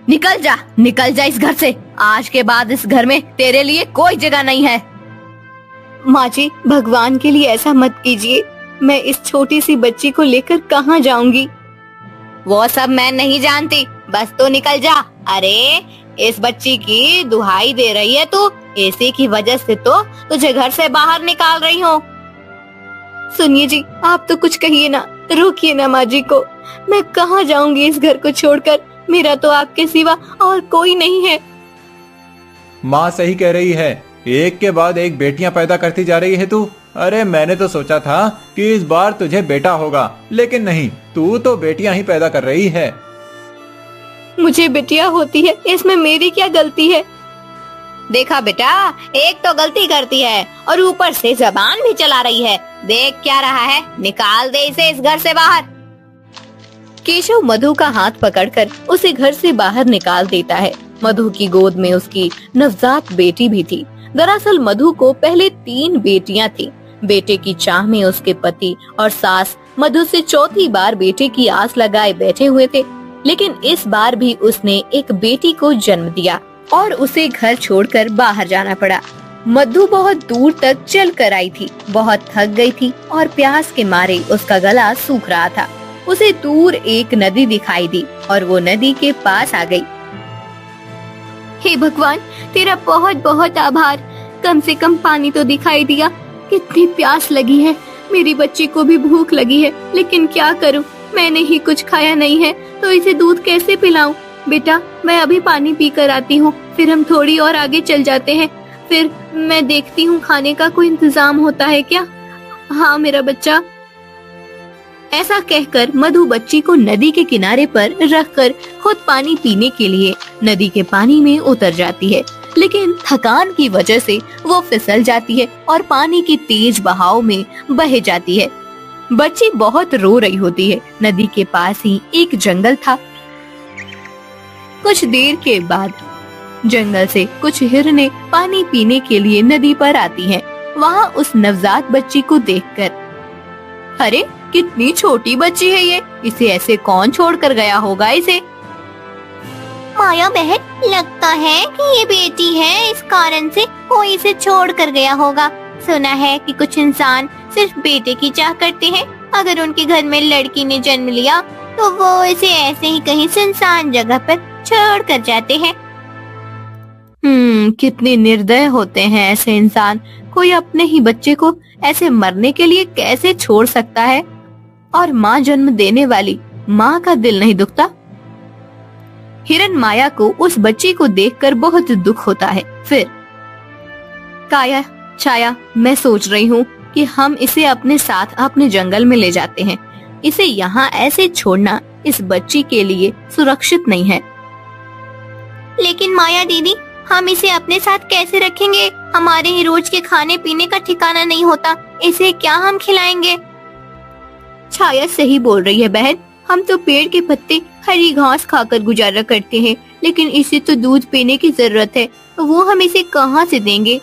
निकल जा इस घर से। आज के बाद इस घर में तेरे लिए कोई जगह नहीं है। माँ जी, भगवान के लिए ऐसा मत कीजिए। मैं इस छोटी सी बच्ची को लेकर कहाँ जाऊंगी? वो सब मैं नहीं जानती, बस तू निकल जा। अरे इस बच्ची की दुहाई दे रही है तू, इसी की वजह से तो तुझे घर से बाहर निकाल रही हूँ। सुनिए जी, आप तो कुछ कहिए ना, रोकिए ना माँ जी को। मैं कहाँ जाऊंगी इस घर को छोड़कर? मेरा तो आपके सिवा और कोई नहीं है। माँ सही कह रही है, एक के बाद एक बेटियां पैदा करती जा रही है तू। अरे मैंने तो सोचा था कि इस बार तुझे बेटा होगा, लेकिन नहीं, तू तो बेटियां ही पैदा कर रही है। मुझे बेटियां होती है, इसमें मेरी क्या गलती है? देखा बेटा, एक तो गलती करती है और ऊपर से जबान भी चला रही है। देख क्या रहा है, निकाल दे इसे इस घर से बाहर। केशव मधु का हाथ पकड़कर उसे घर से बाहर निकाल देता है। मधु की गोद में उसकी नवजात बेटी भी थी। दरअसल मधु को पहले 3 बेटियां थी। बेटे की चाह में उसके पति और सास मधु से चौथी बार बेटे की आस लगाए बैठे हुए थे, लेकिन इस बार भी उसने एक बेटी को जन्म दिया और उसे घर छोड़कर बाहर जाना पड़ा। मधु बहुत दूर तक चल कर आई थी, बहुत थक गई थी और प्यास के मारे उसका गला सूख रहा था। उसे दूर एक नदी दिखाई दी और वो नदी के पास आ गई। हे भगवान, तेरा बहुत बहुत आभार। कम से कम पानी तो दिखाई दिया। कितनी प्यास लगी है, मेरी बच्ची को भी भूख लगी है, लेकिन क्या करूं, मैंने ही कुछ खाया नहीं है, तो इसे दूध कैसे पिलाऊं? बेटा, मैं अभी पानी पी कर आती हूँ, फिर हम थोड़ी और आगे चल जाते हैं। फिर मैं देखती हूँ खाने का कोई इंतजाम होता है क्या। हाँ मेरा बच्चा। ऐसा कहकर मधु बच्ची को नदी के किनारे पर रखकर खुद पानी पीने के लिए नदी के पानी में उतर जाती है, लेकिन थकान की वजह से वो फिसल जाती है और पानी की तेज बहाव में बह जाती है। बच्ची बहुत रो रही होती है। नदी के पास ही एक जंगल था। कुछ देर के बाद जंगल से कुछ हिरनें पानी पीने के लिए नदी पर आती हैं। वहाँ उस नवजात बच्ची को देखकर, अरे कितनी छोटी बच्ची है ये, इसे ऐसे कौन छोड़ कर गया होगा इसे? माया बहन, लगता है कि ये बेटी है, इस कारण से कोई इसे छोड़ कर गया होगा। सुना है कि कुछ इंसान सिर्फ बेटे की चाह करते हैं। अगर उनके घर में लड़की ने जन्म लिया तो वो इसे ऐसे ही कहीं सुनसान जगह पर छोड़ कर जाते हैं। कितने निर्दय होते हैं ऐसे इंसान। कोई अपने ही बच्चे को ऐसे मरने के लिए कैसे छोड़ सकता है? और माँ जन्म देने वाली माँ का दिल नहीं दुखता? हिरन माया को उस बच्ची को देखकर बहुत दुख होता है। फिर काया छाया, मैं सोच रही हूँ कि हम इसे अपने साथ अपने जंगल में ले जाते हैं। इसे यहाँ ऐसे छोड़ना इस बच्ची के लिए सुरक्षित नहीं है। लेकिन माया दीदी, हम इसे अपने साथ कैसे रखेंगे? हमारे ही रोज के खाने पीने का ठिकाना नहीं होता, इसे क्या हम खिलाएंगे? छाया सही बोल रही है बहन। हम तो पेड़ के पत्ते, हरी घास खाकर गुजारा करते हैं, लेकिन इसे तो दूध पीने की जरूरत है। वो हम इसे कहाँ से देंगे?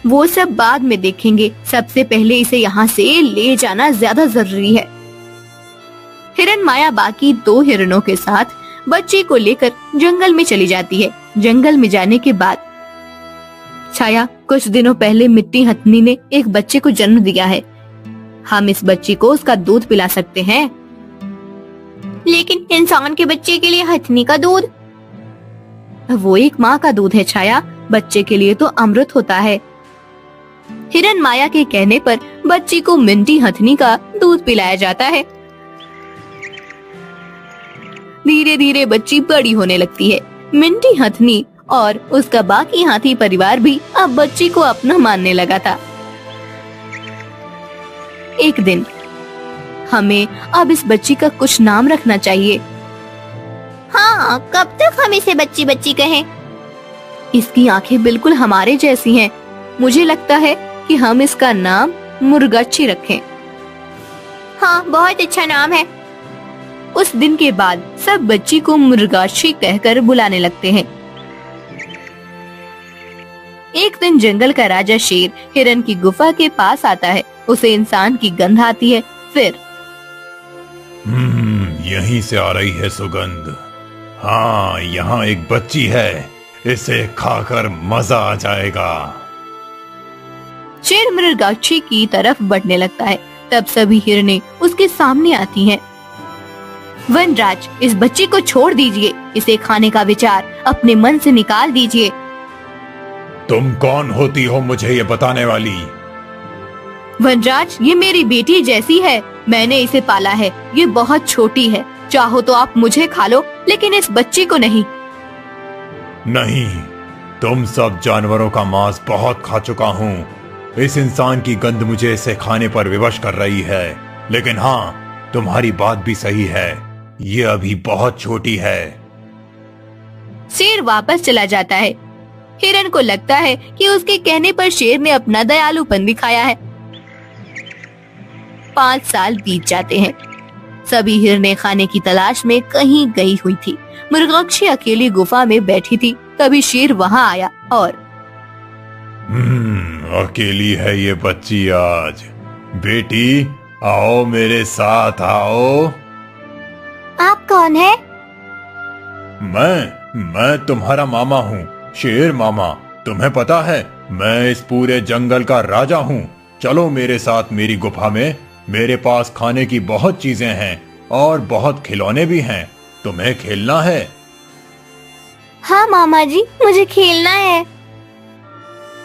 वो सब बाद में देखेंगे। सबसे पहले इसे यहाँ से ले जाना ज्यादा जरूरी है। हिरन माया बाकी 2 हिरणों के साथ बच्ची को लेकर जंगल में चली जाती है। जंगल में जाने के बाद छाया, कुछ दिनों पहले मिट्टी हथनी ने एक बच्चे को जन्म दिया है। हम इस बच्ची को उसका दूध पिला सकते हैं। लेकिन इंसान के बच्चे के लिए हथनी का दूध? वो एक माँ का दूध है छाया, बच्चे के लिए तो अमृत होता है। हिरन माया के कहने पर बच्ची को मिंटी हथनी का दूध पिलाया जाता है। धीरे धीरे बच्ची बड़ी होने लगती है। मिंटी हथनी और उसका बाकी हाथी परिवार भी अब बच्ची को अपना मानने लगा था। एक दिन हमें अब इस बच्ची का कुछ नाम रखना चाहिए। हाँ, कब तक हम इसे बच्ची बच्ची कहें? इसकी आंखें बिल्कुल हमारे जैसी हैं। मुझे लगता है कि हम इसका नाम मुर्गाछी रखें। हाँ, बहुत अच्छा नाम है। उस दिन के बाद सब बच्ची को मुर्गाछी कहकर बुलाने लगते हैं। एक दिन जंगल का राजा शेर हिरन की गुफा के पास आता है। उसे इंसान की गंध आती है। फिर यहीं से आ रही है सुगंध। हाँ, यहाँ एक बच्ची है, इसे खाकर मजा आ जाएगा। शेर मृगाक्षी की तरफ बढ़ने लगता है। तब सभी हिरनें उसके सामने आती हैं। वनराज, इस बच्ची को छोड़ दीजिए, इसे खाने का विचार अपने मन से निकाल दीजिए। तुम कौन होती हो मुझे ये बताने वाली? वनराज, ये मेरी बेटी जैसी है, मैंने इसे पाला है, ये बहुत छोटी है, चाहो तो आप मुझे खा लो, लेकिन इस बच्ची को नहीं। नहीं, तुम सब जानवरों का मांस बहुत खा चुका हूँ। इस इंसान की गंध मुझे इसे खाने पर विवश कर रही है। लेकिन हाँ, तुम्हारी बात भी सही है, ये अभी बहुत छोटी है। शेर वापस चला जाता है। हिरन को लगता है कि उसके कहने पर शेर ने अपना दयालुपन दिखाया है। 5 साल बीत जाते हैं। सभी हिरनें खाने की तलाश में कहीं गई हुई थी। मृगाक्षी अकेली गुफा में बैठी थी। तभी शेर वहां आया और अकेली है ये बच्ची आज। बेटी, आओ मेरे साथ आओ। आप कौन है? मैं तुम्हारा मामा हूँ, शेर मामा। तुम्हें पता है, मैं इस पूरे जंगल का राजा हूँ। चलो मेरे साथ मेरी गुफा में। मेरे पास खाने की बहुत चीजें हैं और बहुत खिलौने भी हैं। तुम्हें खेलना है? हाँ मामा जी, मुझे खेलना है।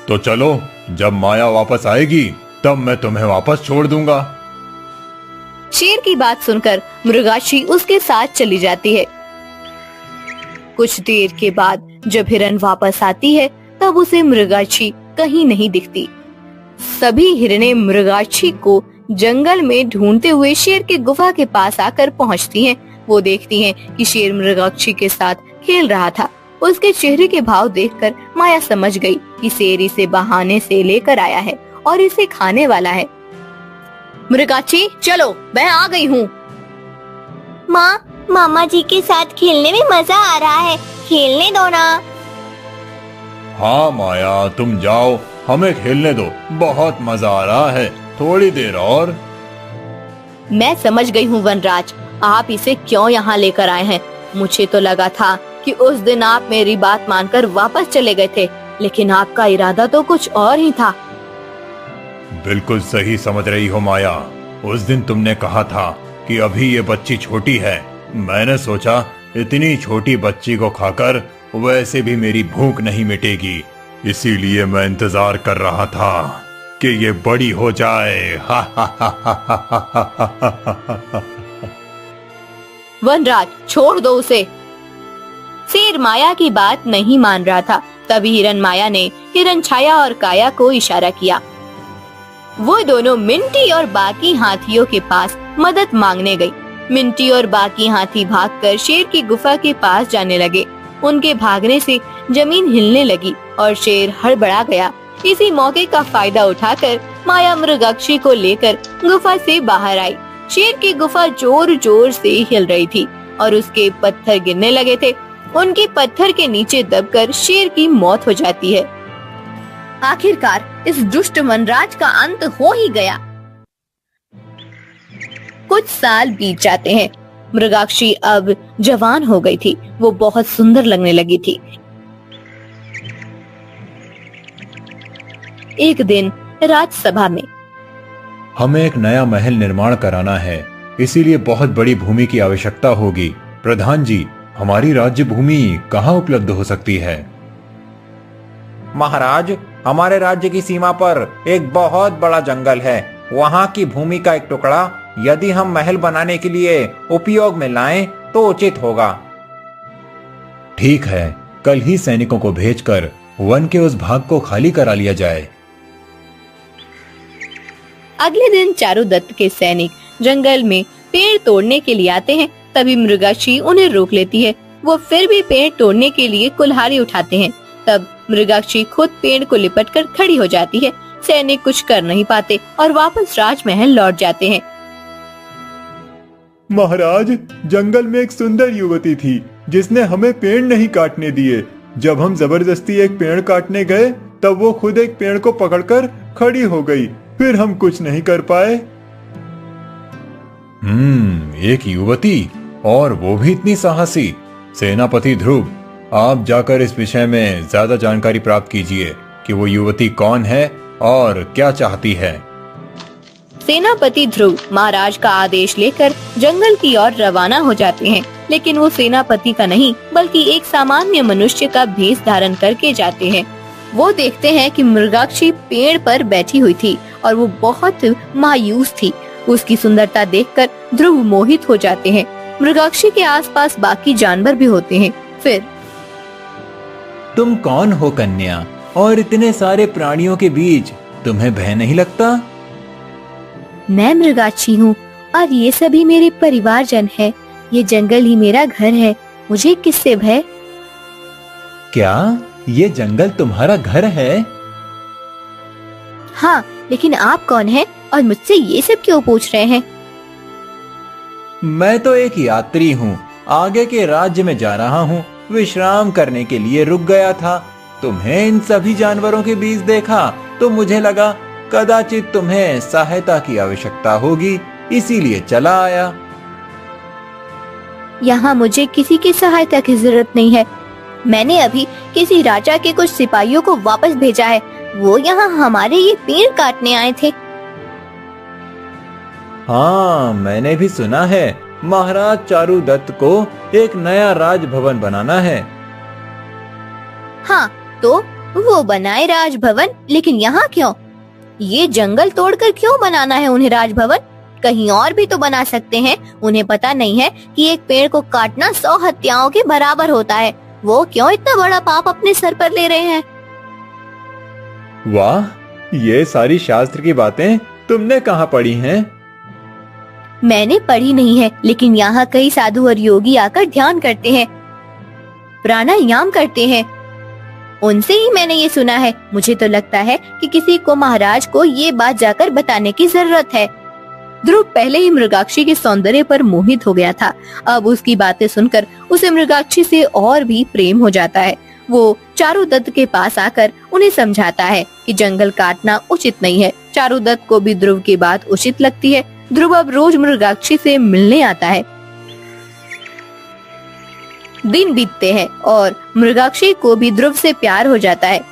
तो चलो, जब माया वापस आएगी तब मैं तुम्हें वापस छोड़ दूंगा। शेर की बात सुनकर मृगाक्षी उसके साथ चली जाती है। कुछ देर के बाद जब हिरन वापस आती है तब उसे मृगाक्षी कहीं नहीं दिखती। सभी हिरनें मृगाक्षी को जंगल में ढूंढते हुए शेर की गुफा के पास आकर पहुंचती हैं। वो देखती हैं कि शेर मृगाक्षी के साथ खेल रहा था। उसके चेहरे के भाव देखकर माया समझ गई कि शेर इसे बहाने से लेकर आया है और इसे खाने वाला है। मृगाक्षी, चलो, मैं आ गई हूँ। माँ, मामा जी के साथ खेलने में मजा आ रहा है, खेलने दो ना। हाँ माया, तुम जाओ, हमें खेलने दो, बहुत मजा आ रहा है, थोड़ी देर और। मैं समझ गई हूँ वनराज, आप इसे क्यों यहाँ लेकर आए हैं। मुझे तो लगा था कि उस दिन आप मेरी बात मानकर वापस चले गए थे, लेकिन आपका इरादा तो कुछ और ही था। बिल्कुल सही समझ रही हो माया। उस दिन तुमने कहा था कि अभी ये बच्ची छोटी है। मैंने सोचा इतनी छोटी बच्ची को खाकर वैसे भी मेरी भूख नहीं मिटेगी, इसीलिए मैं इंतजार कर रहा था कि ये बड़ी हो जाए। वनराज, छोड़ दो उसे। शेर माया की बात नहीं मान रहा था। तभी हिरन माया ने हिरन छाया और काया को इशारा किया। वो दोनों मिंटी और बाकी हाथियों के पास मदद मांगने गई। मिंटी और बाकी हाथी भागकर शेर की गुफा के पास जाने लगे। उनके भागने से जमीन हिलने लगी और शेर हड़बड़ा गया। इसी मौके का फायदा उठाकर माया मृगाक्षी को लेकर गुफा से बाहर आई। शेर की गुफा जोर जोर से हिल रही थी और उसके पत्थर गिरने लगे थे। उनके पत्थर के नीचे दबकर शेर की मौत हो जाती है। आखिरकार इस दुष्ट वनराज का अंत हो ही गया। कुछ साल बीत जाते हैं। मृगाक्षी अब जवान हो गई थी। वो बहुत सुंदर लगने लगी थी। एक दिन राजसभा में, हमें एक नया महल निर्माण कराना है, इसीलिए बहुत बड़ी भूमि की आवश्यकता होगी। प्रधान जी, हमारी राज्य भूमि कहाँ उपलब्ध हो सकती है? महाराज, हमारे राज्य की सीमा पर एक बहुत बड़ा जंगल है। वहाँ की भूमि का एक टुकड़ा यदि हम महल बनाने के लिए उपयोग में लाएं तो उचित होगा। ठीक है, कल ही सैनिकों को भेजकर वन के उस भाग को खाली करा लिया जाए। अगले दिन चारुदत्त के सैनिक जंगल में पेड़ तोड़ने के लिए आते हैं। तभी मृगाक्षी उन्हें रोक लेती है। वो फिर भी पेड़ तोड़ने के लिए कुल्हाड़ी उठाते हैं। तब मृगाक्षी खुद पेड़ को लिपटकर खड़ी हो जाती है। सैनिक कुछ कर नहीं पाते और वापस राजमहल लौट जाते हैं। महाराज, जंगल में एक सुंदर युवती थी जिसने हमें पेड़ नहीं काटने दिए। जब हम जबरदस्ती एक पेड़ काटने गए तब वो खुद एक पेड़ को पकड़कर खड़ी हो गई, फिर हम कुछ नहीं कर पाए। एक युवती, और वो भी इतनी साहसी। सेनापति ध्रुव, आप जाकर इस विषय में ज्यादा जानकारी प्राप्त कीजिए कि वो युवती कौन है और क्या चाहती है। सेनापति ध्रुव महाराज का आदेश लेकर जंगल की ओर रवाना हो जाते हैं, लेकिन वो सेनापति का नहीं बल्कि एक सामान्य मनुष्य का भेष धारण करके जाते हैं। वो देखते हैं कि मृगाक्षी पेड़ पर बैठी हुई थी और वो बहुत मायूस थी। उसकी सुंदरता देखकर ध्रुव मोहित हो जाते हैं। मृगाक्षी के आसपास बाकी जानवर भी होते हैं। फिर, तुम कौन हो कन्या, और इतने सारे प्राणियों के बीच तुम्हें भय नहीं लगता? मैं मृगाक्षी हूँ और ये सभी मेरे परिवारजन है। ये जंगल ही मेरा घर है, मुझे किससे भय? क्या ये जंगल तुम्हारा घर है? हाँ, लेकिन आप कौन हैं और मुझसे ये सब क्यों पूछ रहे हैं? मैं तो एक यात्री हूँ, आगे के राज्य में जा रहा हूँ। विश्राम करने के लिए रुक गया था। तुम्हें इन सभी जानवरों के बीच देखा तो मुझे लगा कदाचित तुम्हें सहायता की आवश्यकता होगी, इसीलिए चला आया। यहाँ मुझे किसी की सहायता की जरूरत नहीं है। मैंने अभी किसी राजा के कुछ सिपाहियों को वापस भेजा है। वो यहाँ हमारे ये पेड़ काटने आए थे। हाँ, मैंने भी सुना है महाराज चारुदत्त को एक नया राजभवन बनाना है। हाँ, तो वो बनाए राजभवन, लेकिन यहाँ क्यों? ये जंगल तोड़कर क्यों बनाना है उन्हें राजभवन? कहीं और भी तो बना सकते हैं। उन्हें पता नहीं है कि एक पेड़ को काटना 100 हत्याओं के बराबर होता है। वो क्यों इतना बड़ा पाप अपने सर पर ले रहे हैं? वाह, ये सारी शास्त्र की बातें तुमने कहाँ पढ़ी हैं? मैंने पढ़ी नहीं है, लेकिन यहाँ कई साधु और योगी आकर ध्यान करते हैं, प्राणायाम करते हैं। उनसे ही मैंने ये सुना है। मुझे तो लगता है कि किसी को महाराज को ये बात जाकर बताने की जरूरत है। ध्रुव पहले ही मृगाक्षी के सौंदर्य पर मोहित हो गया था। अब उसकी बातें सुनकर उसे मृगाक्षी से और भी प्रेम हो जाता है। वो चारुदत्त के पास आकर उन्हें समझाता है कि जंगल काटना उचित नहीं है। चारुदत्त को भी ध्रुव की बात उचित लगती है। ध्रुव अब रोज मृगाक्षी से मिलने आता है। दिन बीतते हैं और मृगाक्षी को भी ध्रुव से प्यार हो जाता है।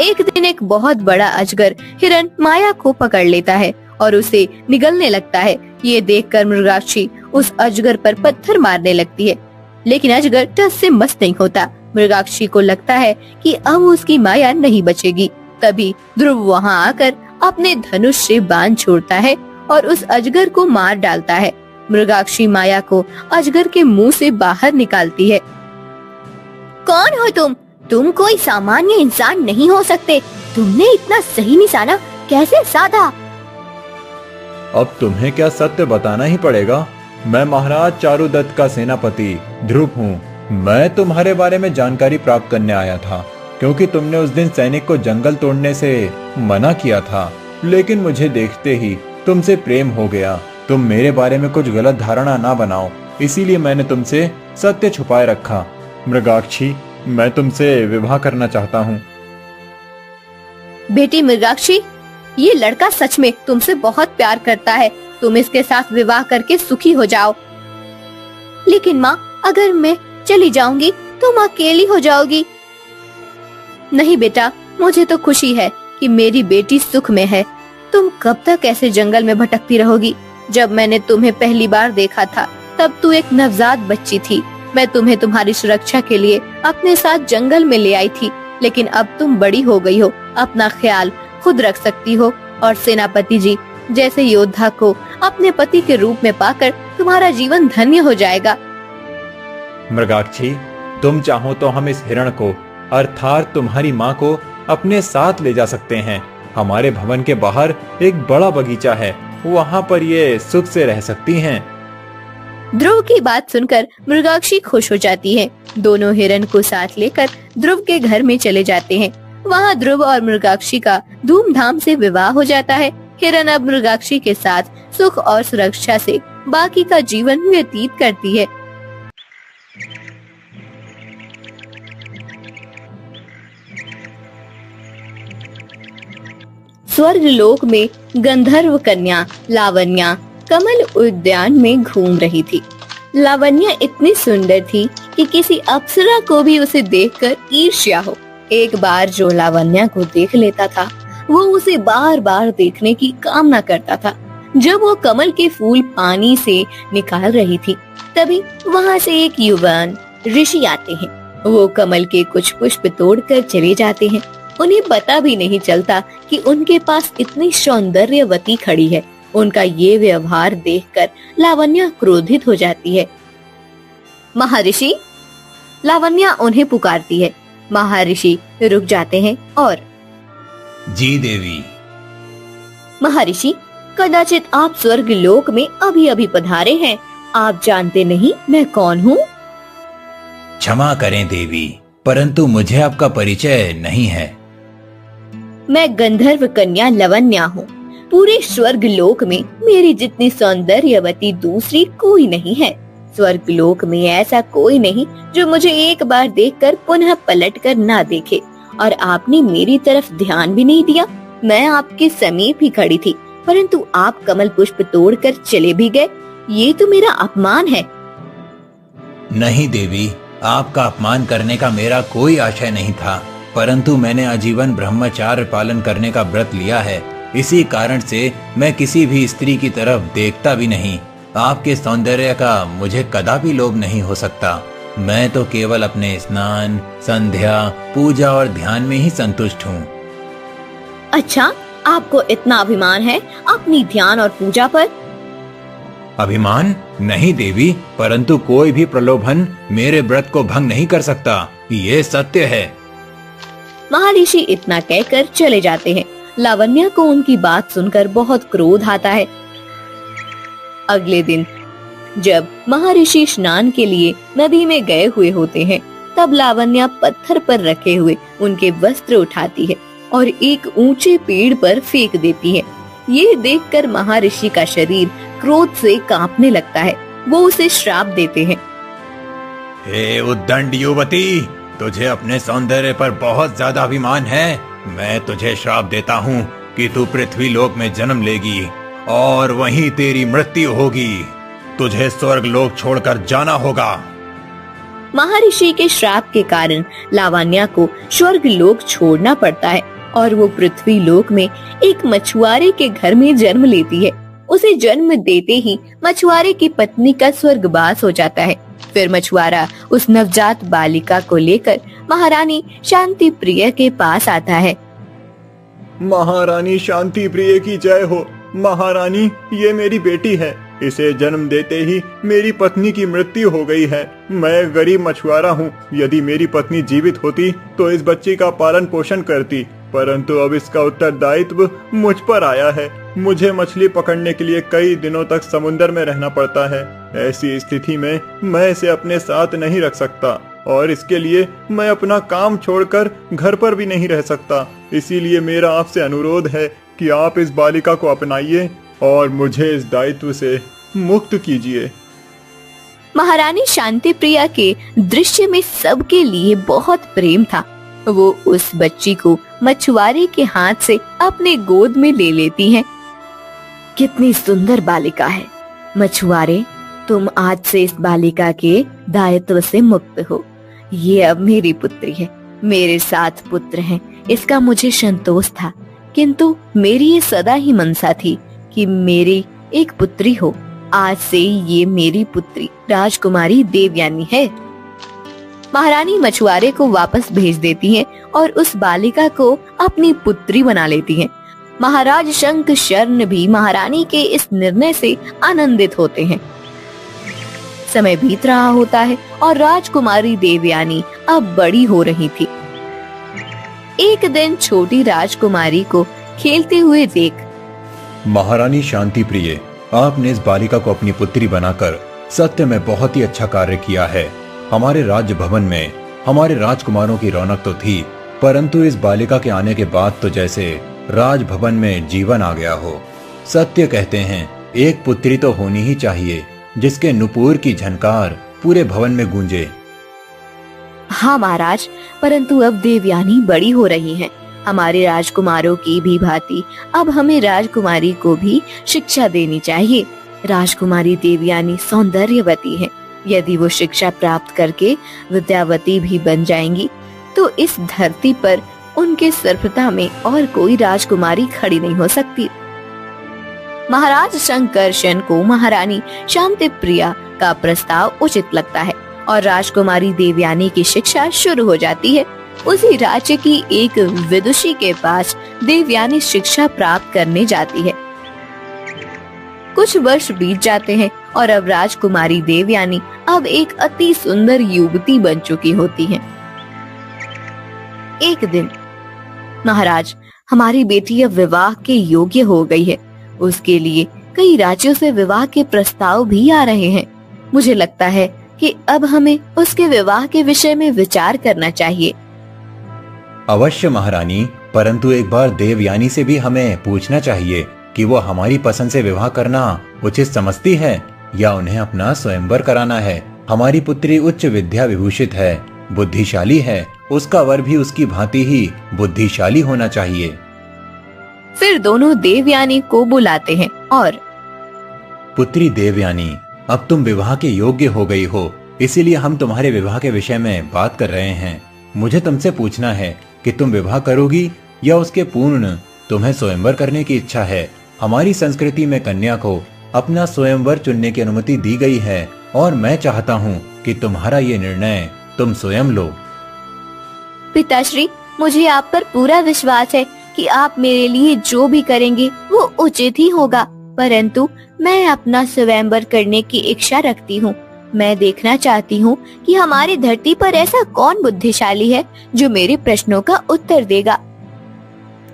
एक दिन एक बहुत बड़ा अजगर हिरण माया को पकड़ लेता है और उसे निगलने लगता है। ये देखकर मृगाक्षी उस अजगर पर पत्थर मारने लगती है, लेकिन अजगर टस से मस नहीं होता। मृगाक्षी को लगता है कि अब उसकी माया नहीं बचेगी। तभी ध्रुव वहाँ आकर अपने धनुष से बाण छोड़ता है और उस अजगर को मार डालता है। मृगाक्षी माया को अजगर के मुंह से बाहर निकालती है। कौन हो तुम? तुम कोई सामान्य इंसान नहीं हो सकते। तुमने इतना सही निशाना कैसे साधा? अब तुम्हें क्या सत्य बताना ही पड़ेगा। मैं महाराज चारुदत्त का सेनापति ध्रुव हूँ। मैं तुम्हारे बारे में जानकारी प्राप्त करने आया था, क्योंकि तुमने उस दिन सैनिक को जंगल तोड़ने से मना किया था, लेकिन मुझे देखते ही तुमसे प्रेम हो गया। तुम मेरे बारे में कुछ गलत धारणा ना बनाओ, इसीलिए मैंने तुमसे सत्य छुपाए रखा। मृगाक्षी, मैं तुमसे विवाह करना चाहता हूँ। बेटी मृगाक्षी, ये लड़का सच में तुमसे बहुत प्यार करता है। तुम इसके साथ विवाह करके सुखी हो जाओ। लेकिन माँ, अगर मैं चली जाऊंगी तुम अकेली हो जाओगी। नहीं बेटा, मुझे तो खुशी है कि मेरी बेटी सुख में है। तुम कब तक ऐसे जंगल में भटकती रहोगी? जब मैंने तुम्हें पहली बार देखा था तब तू एक नवजात बच्ची थी। मैं तुम्हें तुम्हारी सुरक्षा के लिए अपने साथ जंगल में ले आई थी, लेकिन अब तुम बड़ी हो गई हो, अपना ख्याल खुद रख सकती हो और सेनापति जी जैसे योद्धा को अपने पति के रूप में पाकर तुम्हारा जीवन धन्य हो जाएगा। मृगाक्षी, तुम चाहो तो हम इस हिरण को अर्थात तुम्हारी माँ को अपने साथ ले जा सकते हैं। हमारे भवन के बाहर एक बड़ा बगीचा है, वहाँ पर ये सुख से रह सकती हैं। ध्रुव की बात सुनकर मृगाक्षी खुश हो जाती है। दोनों हिरण को साथ लेकर ध्रुव के घर में चले जाते हैं। वहाँ ध्रुव और मृगाक्षी का धूमधाम से विवाह हो जाता है। हिरण अब मृगाक्षी के साथ सुख और सुरक्षा से बाकी का जीवन व्यतीत करती है। स्वर्ग लोक में गंधर्व कन्या लावण्या कमल उद्यान में घूम रही थी। लावण्या इतनी सुंदर थी कि किसी अप्सरा को भी उसे देखकर ईर्ष्या हो। एक बार जो लावण्या को देख लेता था वो उसे बार बार देखने की कामना करता था। जब वो कमल के फूल पानी से निकाल रही थी तभी वहाँ से एक युवान ऋषि आते हैं। वो कमल के कुछ पुष्प तोड़कर चले जाते हैं। उन्हें पता भी नहीं चलता कि उनके पास इतनी सौंदर्यवती खड़ी है। उनका ये व्यवहार देखकर लावण्या क्रोधित हो जाती है। महर्षि, लावण्या उन्हें पुकारती है। महर्षि रुक जाते हैं और जी देवी। महर्षि, कदाचित आप स्वर्ग लोक में अभी अभी पधारे हैं। आप जानते नहीं मैं कौन हूँ? क्षमा करें देवी, परंतु मुझे आपका परिचय नहीं है। मैं गंधर्व कन्या लावण्या हूँ। पूरे स्वर्ग लोक में मेरी जितनी सौंदर्यवती दूसरी कोई नहीं है। स्वर्ग लोक में ऐसा कोई नहीं जो मुझे एक बार देखकर पुनः पलटकर ना देखे। और आपने मेरी तरफ ध्यान भी नहीं दिया। मैं आपके समीप ही खड़ी थी, परंतु आप कमल पुष्प तोड़कर चले भी गए। ये तो मेरा अपमान है। नहीं देवी, आपका अपमान करने का मेरा कोई आशय नहीं था, परंतु मैंने आजीवन ब्रह्मचार्य पालन करने का व्रत लिया है। इसी कारण से मैं किसी भी स्त्री की तरफ देखता भी नहीं। आपके सौंदर्य का मुझे कदापि लोभ नहीं हो सकता। मैं तो केवल अपने स्नान, संध्या, पूजा और ध्यान में ही संतुष्ट हूँ। अच्छा, आपको इतना अभिमान है अपनी ध्यान और पूजा पर? अभिमान नहीं देवी, परंतु कोई भी प्रलोभन मेरे व्रत को भंग नहीं कर सकता। ये सत्य है। महर्षि इतना कहकर चले जाते हैं। लावण्या को उनकी बात सुनकर बहुत क्रोध आता है। अगले दिन जब महर्षि स्नान के लिए नदी में गए हुए होते हैं, तब लावण्या पत्थर पर रखे हुए उनके वस्त्र उठाती है और एक ऊंचे पेड़ पर फेंक देती है। ये देखकर महर्षि का शरीर क्रोध से कांपने लगता है। वो उसे श्राप देते हैं। हे उद्दंड युवती, तुझे अपने सौंदर्य पर बहुत ज्यादा अभिमान है। मैं तुझे श्राप देता हूँ कि तू पृथ्वी लोक में जन्म लेगी और वहीं तेरी मृत्यु होगी। तुझे स्वर्ग लोक छोड़कर जाना होगा। महर्षि के श्राप के कारण लावण्या को स्वर्ग लोक छोड़ना पड़ता है और वो पृथ्वी लोक में एक मछुआरे के घर में जन्म लेती है। उसे जन्म देते ही मछुआरे की पत्नी का स्वर्गवास हो जाता है। फिर मछुआरा उस नवजात बालिका को लेकर महारानी शांति प्रिय के पास आता है। महारानी शांति प्रिय की जय हो। महारानी, ये मेरी बेटी है। इसे जन्म देते ही मेरी पत्नी की मृत्यु हो गई है। मैं गरीब मछुआरा हूँ। यदि मेरी पत्नी जीवित होती तो इस बच्चे का पालन पोषण करती, परंतु अब इसका उत्तरदायित्व मुझ पर आया है। मुझे मछली पकड़ने के लिए कई दिनों तक समुद्र में रहना पड़ता है। ऐसी स्थिति में मैं इसे अपने साथ नहीं रख सकता और इसके लिए मैं अपना काम छोड़कर घर पर भी नहीं रह सकता। इसीलिए मेरा आपसे अनुरोध है कि आप इस बालिका को अपनाइए और मुझे इस दायित्व से मुक्त कीजिए। महारानी शांति प्रिया के दृश्य में सबके लिए बहुत प्रेम था। वो उस बच्ची को मछुआरे के हाथ से अपने गोद में ले लेती हैं। कितनी सुंदर बालिका है। मछुआरे, तुम आज से इस बालिका के दायित्व से मुक्त हो। ये अब मेरी पुत्री है। मेरे 7 पुत्र हैं। इसका मुझे संतोष था, किंतु मेरी ये सदा ही मनसा थी कि मेरी एक पुत्री हो। आज से ये मेरी पुत्री राजकुमारी देवयानी है। महारानी मछुआरे को वापस भेज देती हैं और उस बालिका को अपनी पुत्री बना लेती हैं। महाराज शंख शर्ण भी महारानी के इस निर्णय से आनंदित होते हैं। समय बीत रहा होता है और राजकुमारी देवयानी अब बड़ी हो रही थी। एक दिन छोटी राजकुमारी को खेलते हुए देख महारानी शांति प्रिय, आपने इस बालिका को अपनी पुत्री बनाकर सत्य में बहुत ही अच्छा कार्य किया है। हमारे राज्य भवन में हमारे राजकुमारों की रौनक तो थी, परंतु इस बालिका के आने के बाद तो जैसे राजभवन में जीवन आ गया हो। सत्य कहते हैं, एक पुत्री तो होनी ही चाहिए जिसके नुपुर की झनकार पूरे भवन में गूंजे। हाँ महाराज, परंतु अब देवयानी बड़ी हो रही हैं। हमारे राजकुमारों की भी भांति अब हमें राजकुमारी को भी शिक्षा देनी चाहिए। राजकुमारी देवयानी सौंदर्यवती है। यदि वो शिक्षा प्राप्त करके विद्यावती भी बन जाएंगी तो इस धरती पर उनके सर्वथा में और कोई राजकुमारी खड़ी नहीं हो सकती। महाराज शंकरशन को महारानी शांति प्रिया का प्रस्ताव उचित लगता है और राजकुमारी देवयानी की शिक्षा शुरू हो जाती है। उसी राज्य की एक विदुषी के पास देवयानी शिक्षा प्राप्त करने जाती है। कुछ वर्ष बीत जाते हैं और अब राजकुमारी देवयानी अब एक अति सुंदर युवती बन चुकी होती है। एक दिन, महाराज, हमारी बेटी अब विवाह के योग्य हो गई है। उसके लिए कई राज्यों से विवाह के प्रस्ताव भी आ रहे हैं। मुझे लगता है कि अब हमें उसके विवाह के विषय में विचार करना चाहिए। अवश्य महारानी, परंतु एक बार देवयानी से भी हमें पूछना चाहिए कि वो हमारी पसंद से विवाह करना उचित समझती है या उन्हें अपना स्वयंवर कराना है। हमारी पुत्री उच्च विद्या विभूषित है, बुद्धिशाली है, उसका वर भी उसकी भांति ही बुद्धिशाली होना चाहिए। फिर दोनों देवयानी को बुलाते हैं और पुत्री देवयानी, अब तुम विवाह के योग्य हो गई हो, इसीलिए हम तुम्हारे विवाह के विषय में बात कर रहे हैं। मुझे तुमसे पूछना है कि तुम विवाह करोगी या उसके पूर्ण तुम्हें स्वयंवर करने की इच्छा है। हमारी संस्कृति में कन्या को अपना स्वयंवर चुनने की अनुमति दी गई है और मैं चाहता हूँ कि तुम्हारा ये निर्णय तुम स्वयं लो। पिताश्री, मुझे आप पर पूरा विश्वास है कि आप मेरे लिए जो भी करेंगे वो उचित ही होगा, परंतु मैं अपना स्वयंवर करने की इच्छा रखती हूँ। मैं देखना चाहती हूँ कि हमारी धरती पर ऐसा कौन बुद्धिशाली है जो मेरे प्रश्नों का उत्तर देगा।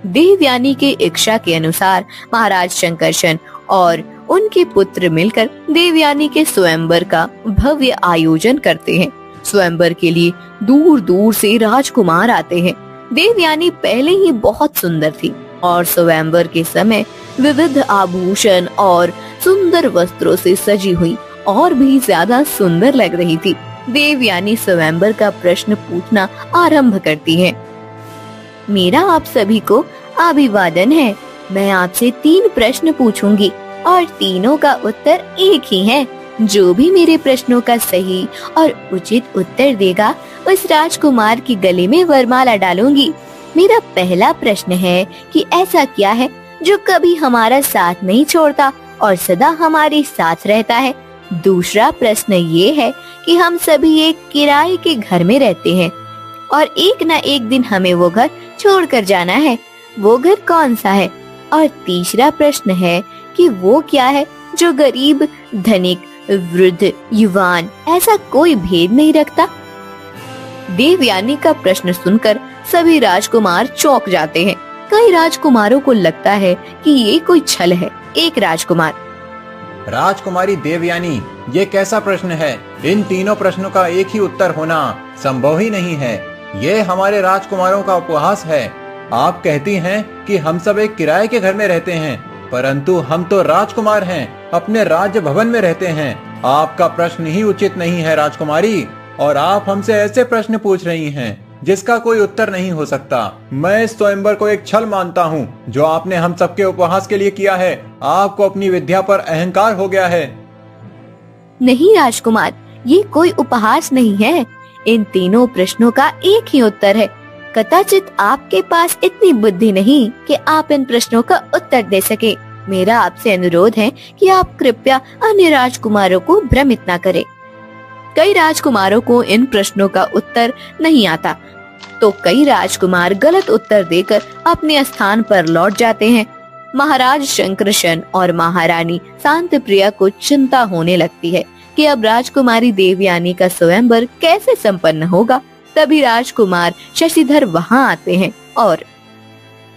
देवयानी के इच्छा के अनुसार महाराज शंकरशन और उनके पुत्र मिलकर देवयानी के स्वयंवर का भव्य आयोजन करते हैं। स्वयंवर के लिए दूर दूर से राजकुमार आते हैं। देवयानी पहले ही बहुत सुंदर थी और स्वयंवर के समय विविध आभूषण और सुंदर वस्त्रों से सजी हुई और भी ज्यादा सुंदर लग रही थी। देवयानी स्वयंवर का प्रश्न पूछना आरंभ करती है। मेरा आप सभी को अभिवादन है। मैं आपसे 3 प्रश्न पूछूंगी और तीनों का उत्तर एक ही है। जो भी मेरे प्रश्नों का सही और उचित उत्तर देगा उस राजकुमार की गले में वरमाला डालूंगी। मेरा पहला प्रश्न है कि ऐसा क्या है जो कभी हमारा साथ नहीं छोड़ता और सदा हमारे साथ रहता है। दूसरा प्रश्न ये है कि हम सभी एक किराए के घर में रहते हैं और एक न एक दिन हमें वो घर छोड़कर जाना है। वो घर कौन सा है? और तीसरा प्रश्न है कि वो क्या है जो गरीब, धनिक, वृद्ध, युवान ऐसा कोई भेद नहीं रखता। देवयानी का प्रश्न सुनकर सभी राजकुमार चौंक जाते हैं। कई राजकुमारों को लगता है कि ये कोई छल है। एक राजकुमार, राजकुमारी देवयानी, ये कैसा प्रश्न है? इन तीनों प्रश्नों का एक ही उत्तर होना संभव ही नहीं है। ये हमारे राजकुमारों का उपहास है। आप कहती हैं कि हम सब एक किराए के घर में रहते हैं, परंतु हम तो राजकुमार हैं, अपने राज्य भवन में रहते हैं। आपका प्रश्न ही उचित नहीं है राजकुमारी, और आप हमसे ऐसे प्रश्न पूछ रही हैं जिसका कोई उत्तर नहीं हो सकता। मैं इस स्वयंवर को एक छल मानता हूँ जो आपने हम सबके उपहास के लिए किया है। आपको अपनी विद्या पर अहंकार हो गया है। नहीं राजकुमार, ये कोई उपहास नहीं है। इन तीनों प्रश्नों का एक ही उत्तर है। कदाचित आपके पास इतनी बुद्धि नहीं कि आप इन प्रश्नों का उत्तर दे सके। मेरा आपसे अनुरोध है कि आप कृपया अन्य राजकुमारों को भ्रमित न करें। कई राजकुमारों को इन प्रश्नों का उत्तर नहीं आता, तो कई राजकुमार गलत उत्तर देकर अपने स्थान पर लौट जाते हैं। महाराज शंकरशन और महारानी शांतिप्रिया को चिंता होने लगती है कि अब राजकुमारी देवयानी का स्वयंवर कैसे संपन्न होगा। तभी राजकुमार शशिधर वहाँ आते हैं और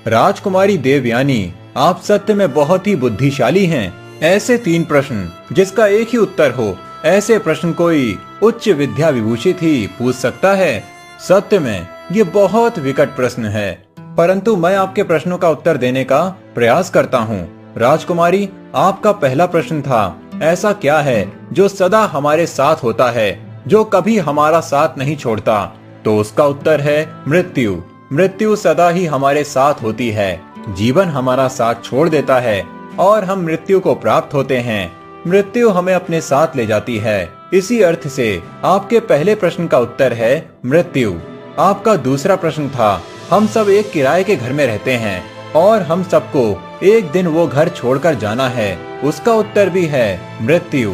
राजकुमारी देवयानी, आप सत्य में बहुत ही बुद्धिशाली हैं। ऐसे 3 प्रश्न जिसका एक ही उत्तर हो, ऐसे प्रश्न कोई उच्च विद्या विभूषित ही पूछ सकता है। सत्य में ये बहुत विकट प्रश्न है, परंतु मैं आपके प्रश्नों का उत्तर देने का प्रयास करता हूँ। राजकुमारी, आपका पहला प्रश्न था, ऐसा क्या है जो सदा हमारे साथ होता है, जो कभी हमारा साथ नहीं छोड़ता? तो उसका उत्तर है मृत्यु। मृत्यु सदा ही हमारे साथ होती है। जीवन हमारा साथ छोड़ देता है और हम मृत्यु को प्राप्त होते हैं। मृत्यु हमें अपने साथ ले जाती है। इसी अर्थ से आपके पहले प्रश्न का उत्तर है मृत्यु। आपका दूसरा प्रश्न था, हम सब एक किराए के घर में रहते हैं और हम सबको एक दिन वो घर छोड़कर जाना है। उसका उत्तर भी है मृत्यु।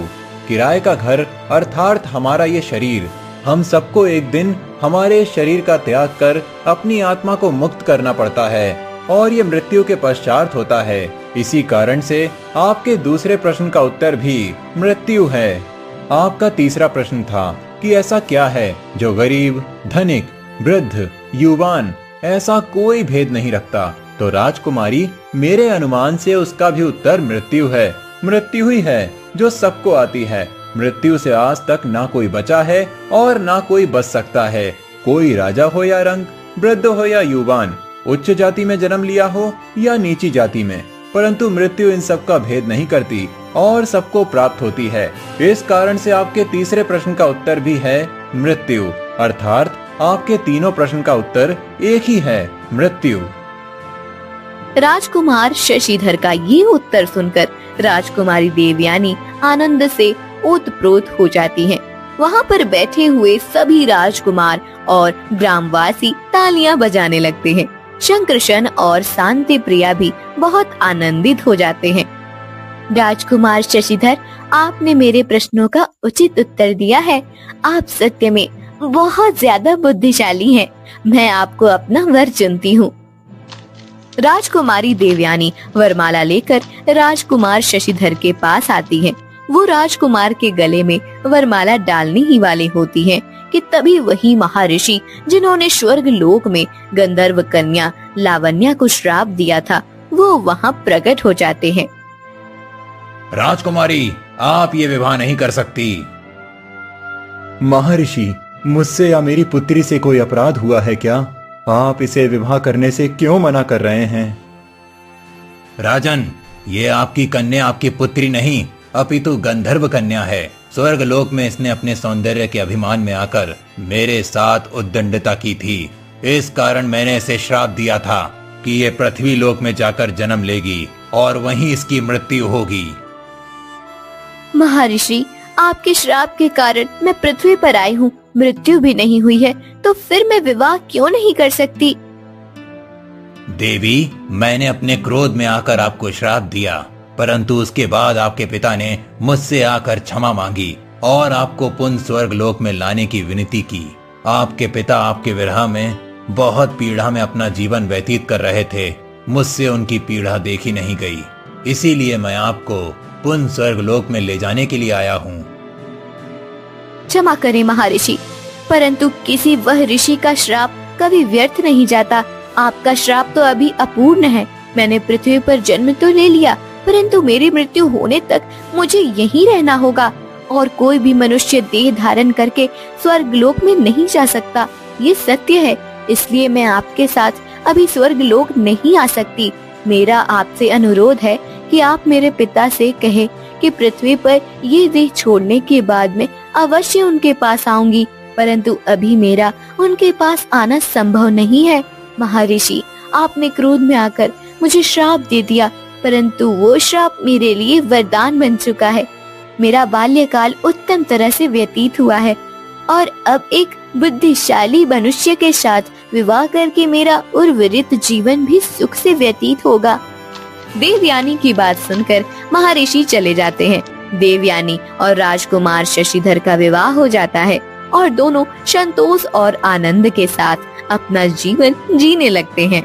किराए का घर अर्थात हमारा ये शरीर। हम सबको एक दिन हमारे शरीर का त्याग कर अपनी आत्मा को मुक्त करना पड़ता है और ये मृत्यु के पश्चात होता है। इसी कारण से आपके दूसरे प्रश्न का उत्तर भी मृत्यु है। आपका तीसरा प्रश्न था कि ऐसा क्या है जो गरीब, धनिक, वृद्ध, युवान ऐसा कोई भेद नहीं रखता। तो राजकुमारी, मेरे अनुमान से उसका भी उत्तर मृत्यु है। मृत्यु ही है जो सबको आती है। मृत्यु से आज तक ना कोई बचा है और ना कोई बच सकता है। कोई राजा हो या रंक, वृद्ध हो या युवान, उच्च जाति में जन्म लिया हो या नीची जाति में, परंतु मृत्यु इन सब का भेद नहीं करती और सबको प्राप्त होती है। इस कारण से आपके तीसरे प्रश्न का उत्तर भी है मृत्यु। अर्थात आपके तीनों प्रश्न का उत्तर एक ही है, मृत्यु। राजकुमार शशिधर का ये उत्तर सुनकर राजकुमारी देवयानी आनंद से ओतप्रोत हो जाती हैं। वहाँ पर बैठे हुए सभी राजकुमार और ग्रामवासी तालियां बजाने लगते हैं। शंकरशन और शांति प्रिया भी बहुत आनंदित हो जाते हैं। राजकुमार शशिधर, आपने मेरे प्रश्नों का उचित उत्तर दिया है। आप सत्य में बहुत ज्यादा बुद्धिशाली हैं। मैं आपको अपना वर चुनती हूँ। राजकुमारी देवयानी वरमाला लेकर राजकुमार शशिधर के पास आती हैं। वो राजकुमार के गले में वरमाला डालने ही वाली होती हैं कि तभी वही महर्षि जिन्होंने स्वर्ग लोक में गंधर्व कन्या लावण्या को श्राप दिया था, वो वहाँ प्रकट हो जाते हैं। राजकुमारी, आप ये विवाह नहीं कर सकती। महर्षि, मुझसे या मेरी पुत्री से कोई अपराध हुआ है क्या? आप इसे विवाह करने से क्यों मना कर रहे हैं? राजन, ये आपकी कन्या आपकी पुत्री नहीं अपितु गंधर्व कन्या है। स्वर्ग लोक में इसने अपने सौंदर्य के अभिमान में आकर मेरे साथ उद्दंडता की थी। इस कारण मैंने इसे श्राप दिया था कि ये पृथ्वी लोक में जाकर जन्म लेगी और वहीं इसकी मृत्यु होगी। महर्षि, आपके श्राप के कारण मैं पृथ्वी पर आई हूँ, मृत्यु भी नहीं हुई है, तो फिर मैं विवाह क्यों नहीं कर सकती? देवी, मैंने अपने क्रोध में आकर आपको श्राप दिया, परंतु उसके बाद आपके पिता ने मुझसे आकर क्षमा मांगी और आपको पुनः स्वर्ग लोक में लाने की विनती की। आपके पिता आपके विरह में बहुत पीड़ा में अपना जीवन व्यतीत कर रहे थे। मुझसे उनकी पीड़ा देखी नहीं गई, इसीलिए मैं आपको पुनः स्वर्ग लोक में ले जाने के लिए आया हूँ। क्षमा करें महर्षि, परंतु किसी वह ऋषि का श्राप कभी व्यर्थ नहीं जाता। आपका श्राप तो अभी अपूर्ण है। मैंने पृथ्वी पर जन्म तो ले लिया, परंतु मेरी मृत्यु होने तक मुझे यहीं रहना होगा और कोई भी मनुष्य देह धारण करके स्वर्ग लोक में नहीं जा सकता। ये सत्य है, इसलिए मैं आपके साथ अभी स्वर्ग लोक नहीं आ सकती। मेरा आपसे अनुरोध है कि आप मेरे पिता से कहें कि पृथ्वी पर ये देह छोड़ने के बाद में अवश्य उनके पास आऊंगी, परंतु अभी मेरा उनके पास आना संभव नहीं है। महर्षि, आपने क्रोध में आकर मुझे श्राप दे दिया, परंतु वो श्राप मेरे लिए वरदान बन चुका है। मेरा बाल्यकाल उत्तम तरह से व्यतीत हुआ है और अब एक बुद्धिशाली मनुष्य के साथ विवाह करके मेरा उर्वरित जीवन भी सुख से व्यतीत होगा। देवयानी की बात सुनकर महर्षि चले जाते हैं। देवयानी और राजकुमार शशिधर का विवाह हो जाता है और दोनों संतोष और आनंद के साथ अपना जीवन जीने लगते हैं।